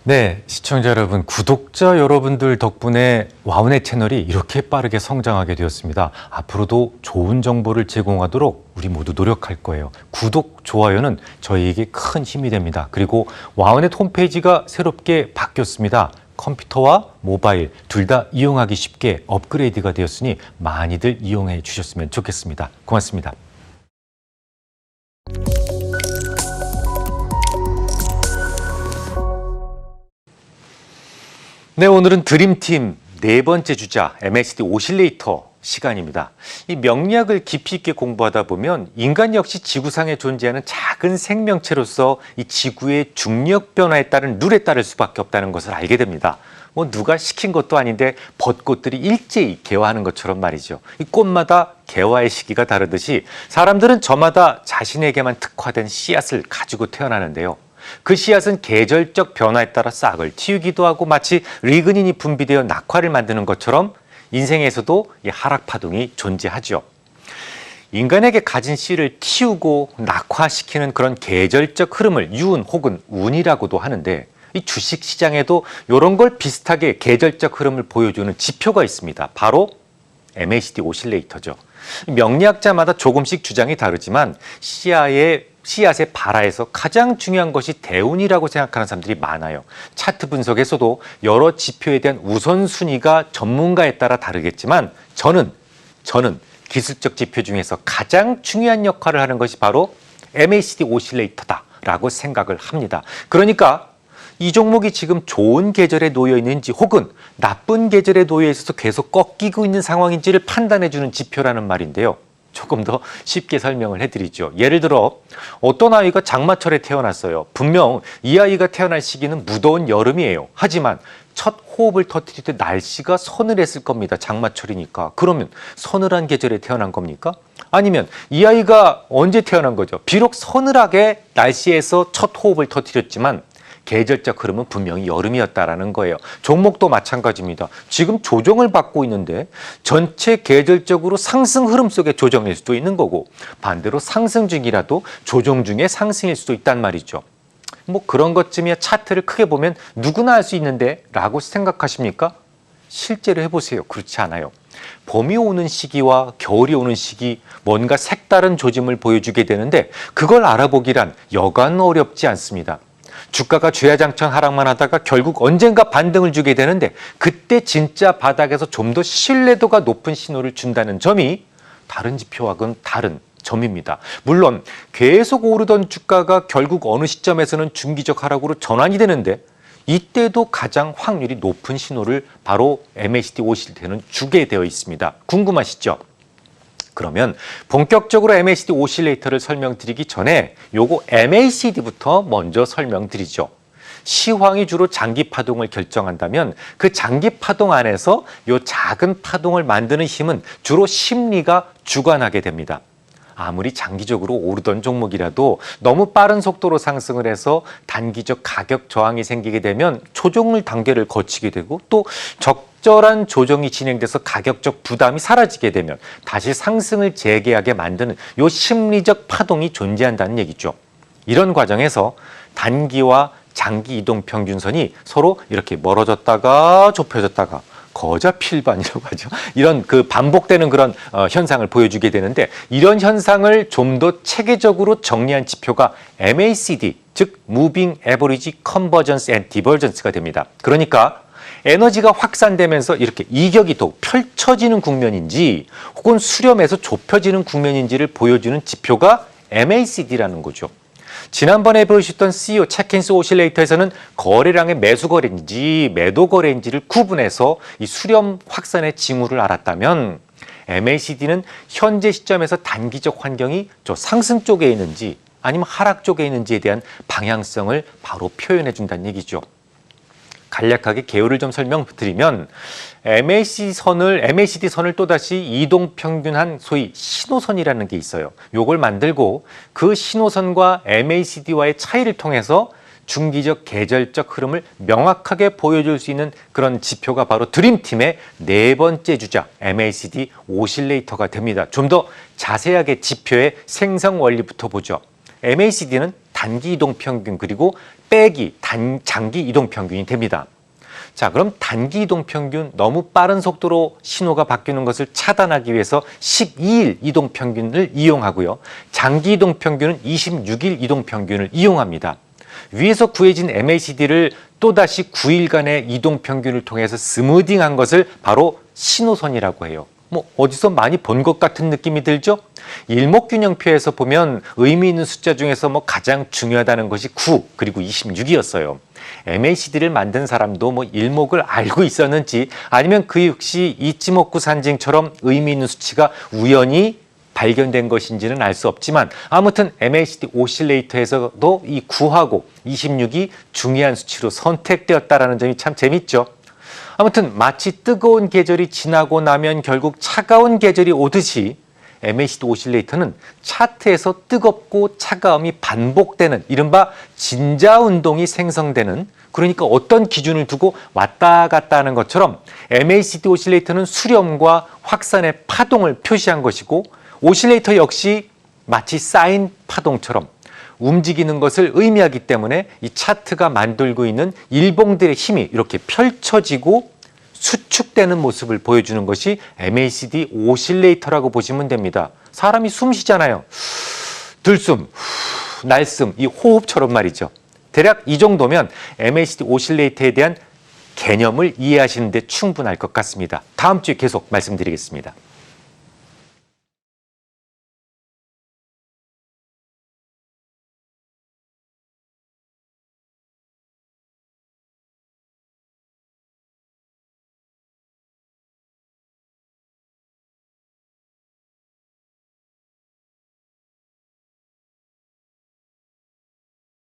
네, 시청자 여러분, 구독자 여러분들 덕분에 와우넷 채널이 이렇게 빠르게 성장하게 되었습니다. 앞으로도 좋은 정보를 제공하도록 우리 모두 노력할 거예요. 구독, 좋아요는 저희에게 큰 힘이 됩니다. 그리고 와우넷 홈페이지가 새롭게 바뀌었습니다. 컴퓨터와 모바일 둘 다 이용하기 쉽게 업그레이드가 되었으니 많이들 이용해 주셨으면 좋겠습니다. 고맙습니다. 네, 오늘은 드림팀 네 번째 주자 MSD 오실레이터 시간입니다. 이 명리학을 깊이 있게 공부하다 보면 인간 역시 지구상에 존재하는 작은 생명체로서 이 지구의 중력 변화에 따른 룰에 따를 수밖에 없다는 것을 알게 됩니다. 누가 시킨 것도 아닌데 벚꽃들이 일제히 개화하는 것처럼 말이죠. 이 꽃마다 개화의 시기가 다르듯이 사람들은 저마다 자신에게만 특화된 씨앗을 가지고 태어나는데요. 그 씨앗은 계절적 변화에 따라 싹을 틔우기도 하고 마치 리그닌이 분비되어 낙화를 만드는 것처럼 인생에서도 이 하락파동이 존재하죠. 인간에게 가진 씨를 틔우고 낙화시키는 그런 계절적 흐름을 유운 혹은 운이라고도 하는데 이 주식시장에도 이런 걸 비슷하게 계절적 흐름을 보여주는 지표가 있습니다. 바로 MACD 오실레이터죠. 명리학자마다 조금씩 주장이 다르지만 씨앗의 발화에서 가장 중요한 것이 대운이라고 생각하는 사람들이 많아요. 차트 분석에서도 여러 지표에 대한 우선순위가 전문가에 따라 다르겠지만 저는 기술적 지표 중에서 가장 중요한 역할을 하는 것이 바로 MACD 오실레이터다라고 생각을 합니다. 그러니까 이 종목이 지금 좋은 계절에 놓여 있는지 혹은 나쁜 계절에 놓여 있어서 계속 꺾이고 있는 상황인지를 판단해주는 지표라는 말인데요. 조금 더 쉽게 설명을 해드리죠. 예를 들어 어떤 아이가 장마철에 태어났어요. 분명 이 아이가 태어날 시기는 무더운 여름이에요. 하지만 첫 호흡을 터뜨릴 때 날씨가 서늘했을 겁니다. 장마철이니까. 그러면 서늘한 계절에 태어난 겁니까? 아니면 이 아이가 언제 태어난 거죠? 비록 서늘하게 날씨에서 첫 호흡을 터뜨렸지만 계절적 흐름은 분명히 여름이었다라는 거예요. 종목도 마찬가지입니다. 지금 조정을 받고 있는데 전체 계절적으로 상승 흐름 속의 조정일 수도 있는 거고 반대로 상승 중이라도 조정 중에 상승일 수도 있단 말이죠. 그런 것쯤이야 차트를 크게 보면 누구나 알 수 있는데 라고 생각하십니까? 실제로 해보세요. 그렇지 않아요. 봄이 오는 시기와 겨울이 오는 시기 뭔가 색다른 조짐을 보여주게 되는데 그걸 알아보기란 여간 어렵지 않습니다. 주가가 주야장천 하락만 하다가 결국 언젠가 반등을 주게 되는데 그때 진짜 바닥에서 좀 더 신뢰도가 높은 신호를 준다는 점이 다른 지표와는 다른 점입니다. 물론 계속 오르던 주가가 결국 어느 시점에서는 중기적 하락으로 전환이 되는데 이때도 가장 확률이 높은 신호를 바로 MACD 오실레이터는 주게 되어 있습니다. 궁금하시죠? 그러면 본격적으로 MACD 오실레이터를 설명드리기 전에 요거 MACD부터 먼저 설명드리죠. 시황이 주로 장기 파동을 결정한다면 그 장기 파동 안에서 요 작은 파동을 만드는 힘은 주로 심리가 주관하게 됩니다. 아무리 장기적으로 오르던 종목이라도 너무 빠른 속도로 상승을 해서 단기적 가격 저항이 생기게 되면 조정을 단계를 거치게 되고 또 적절한 조정이 진행돼서 가격적 부담이 사라지게 되면 다시 상승을 재개하게 만드는 요 심리적 파동이 존재한다는 얘기죠. 이런 과정에서 단기와 장기 이동 평균선이 서로 이렇게 멀어졌다가 좁혀졌다가 거자필반이라고 하죠. 이런 반복되는 그런 현상을 보여주게 되는데 이런 현상을 좀 더 체계적으로 정리한 지표가 MACD, 즉 Moving Average Convergence and Divergence가 됩니다. 그러니까 에너지가 확산되면서 이렇게 이격이 더 펼쳐지는 국면인지 혹은 수렴해서 좁혀지는 국면인지를 보여주는 지표가 MACD라는 거죠. 지난번에 보여주셨던 CEO 체킨스 오실레이터에서는 거래량의 매수 거래인지 매도 거래인지를 구분해서 이 수렴 확산의 징후를 알았다면 MACD는 현재 시점에서 단기적 환경이 저 상승 쪽에 있는지 아니면 하락 쪽에 있는지에 대한 방향성을 바로 표현해 준다는 얘기죠. 간략하게 개요를 좀 설명드리면 MACD 선을 또다시 이동평균한 소위 신호선이라는 게 있어요. 요걸 만들고 그 신호선과 MACD와의 차이를 통해서 중기적 계절적 흐름을 명확하게 보여줄 수 있는 그런 지표가 바로 드림팀의 네 번째 주자 MACD 오실레이터가 됩니다. 좀 더 자세하게 지표의 생성 원리부터 보죠. MACD는 단기 이동 평균 그리고 빼기 장기 이동 평균이 됩니다. 자, 그럼 단기 이동 평균 너무 빠른 속도로 신호가 바뀌는 것을 차단하기 위해서 12일 이동 평균을 이용하고요. 장기 이동 평균은 26일 이동 평균을 이용합니다. 위에서 구해진 MACD를 또다시 9일간의 이동 평균을 통해서 스무딩한 것을 바로 신호선이라고 해요. 어디서 많이 본 것 같은 느낌이 들죠? 일목균형표에서 보면 의미 있는 숫자 중에서 가장 중요하다는 것이 9 그리고 26이었어요. MACD를 만든 사람도 일목을 알고 있었는지 아니면 그 역시 이찌먹고 산징처럼 의미 있는 수치가 우연히 발견된 것인지는 알 수 없지만 아무튼 MACD 오실레이터에서도 이 9하고 26이 중요한 수치로 선택되었다는 점이 참 재밌죠. 아무튼 마치 뜨거운 계절이 지나고 나면 결국 차가운 계절이 오듯이 MACD 오실레이터는 차트에서 뜨겁고 차가움이 반복되는 이른바 진자 운동이 생성되는, 그러니까 어떤 기준을 두고 왔다 갔다 하는 것처럼 MACD 오실레이터는 수렴과 확산의 파동을 표시한 것이고, 오실레이터 역시 마치 사인 파동처럼 움직이는 것을 의미하기 때문에 이 차트가 만들고 있는 일봉들의 힘이 이렇게 펼쳐지고 수축되는 모습을 보여주는 것이 MACD 오실레이터라고 보시면 됩니다. 사람이 숨 쉬잖아요. 들숨, 날숨, 이 호흡처럼 말이죠. 대략 이 정도면 MACD 오실레이터에 대한 개념을 이해하시는 데 충분할 것 같습니다. 다음 주에 계속 말씀드리겠습니다.